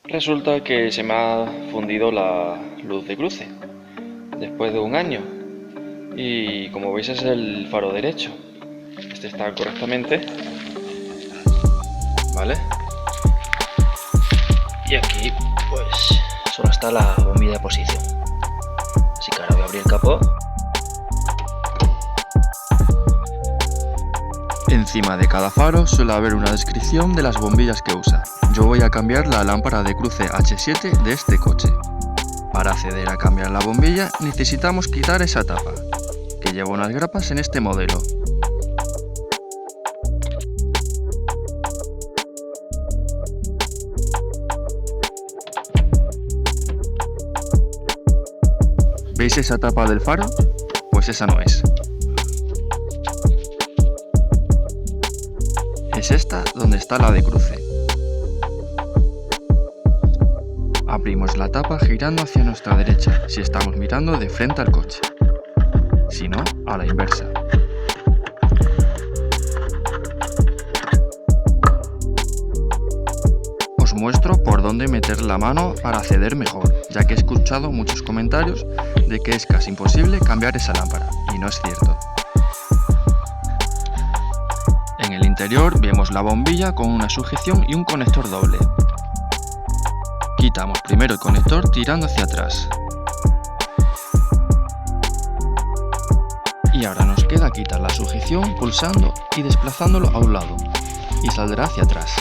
Resulta que se me ha fundido la luz de cruce después de un año y como veis es el faro derecho. Este está correctamente, ¿vale? Y aquí pues solo está la bombilla de posición. Así que ahora voy a abrir el capó. Encima de cada faro suele haber una descripción de las bombillas que usa. Yo voy a cambiar la lámpara de cruce H7 de este coche. Para acceder a cambiar la bombilla necesitamos quitar esa tapa, que lleva unas grapas en este modelo. ¿Veis esa tapa del faro? Pues esa no es. Es esta donde está la de cruce. Abrimos la tapa girando hacia nuestra derecha si estamos mirando de frente al coche, si no, a la inversa. Os muestro por dónde meter la mano para acceder mejor, ya que he escuchado muchos comentarios de que es casi imposible cambiar esa lámpara, y no es cierto. En el interior vemos la bombilla con una sujeción y un conector doble. Quitamos primero el conector tirando hacia atrás. Y ahora nos queda quitar la sujeción pulsando y desplazándolo a un lado, y saldrá hacia atrás.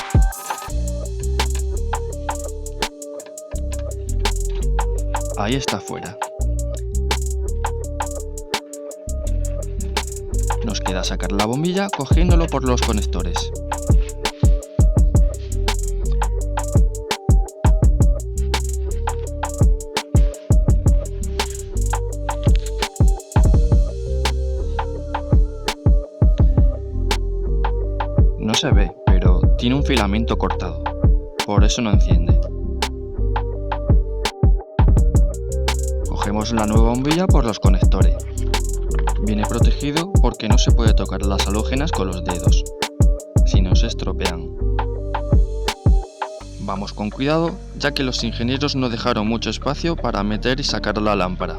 Ahí está fuera. Nos queda sacar la bombilla cogiéndolo por los conectores. No se ve, pero tiene un filamento cortado, por eso no enciende. Cogemos la nueva bombilla por los conectores. Viene protegido porque no se puede tocar las halógenas con los dedos, si no se estropean. Vamos con cuidado, ya que los ingenieros no dejaron mucho espacio para meter y sacar la lámpara.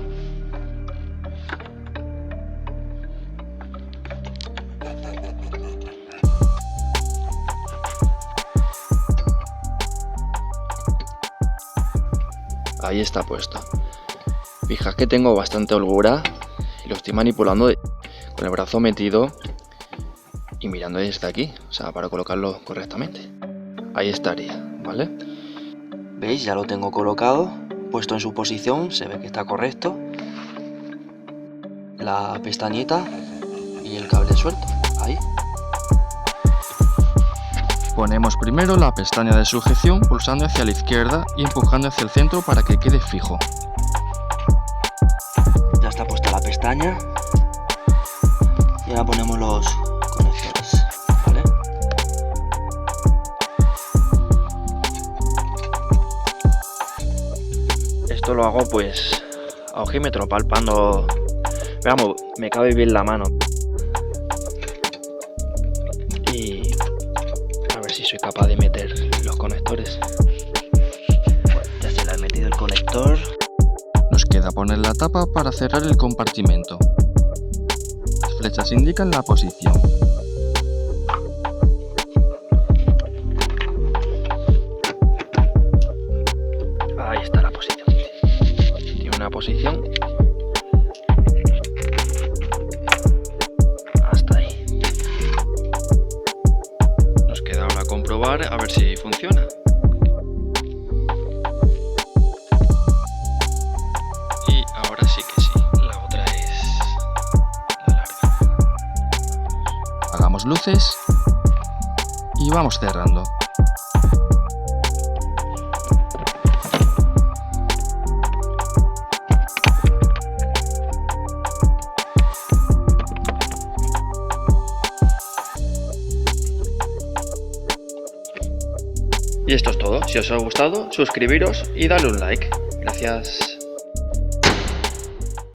Ahí está puesto. Fija que tengo bastante holgura y lo estoy manipulando con el brazo metido y mirando desde aquí, o sea, para colocarlo correctamente. Ahí estaría, ¿vale? ¿Veis? Ya lo tengo colocado, puesto en su posición, se ve que está correcto. La pestañita y el cable suelto, ahí. Ponemos primero la pestaña de sujeción pulsando hacia la izquierda y empujando hacia el centro para que quede fijo. Ya está puesta la pestaña y ahora ponemos los conectores, ¿vale? Esto lo hago pues a ojímetro, palpando. Veamos, me cabe bien la mano y a ver si soy capaz de meter los conectores. Bueno, ya se le ha metido el conector. Nos queda poner la tapa para cerrar el compartimento. Las flechas indican la posición. Ahí está la posición. Tiene una posición hasta ahí. Nos queda ahora comprobar a ver si funciona. Y ahora sí que sí, la otra es la larga. Hagamos luces y vamos cerrando. Y esto es todo. Si os ha gustado, suscribiros y dadle un like. Gracias.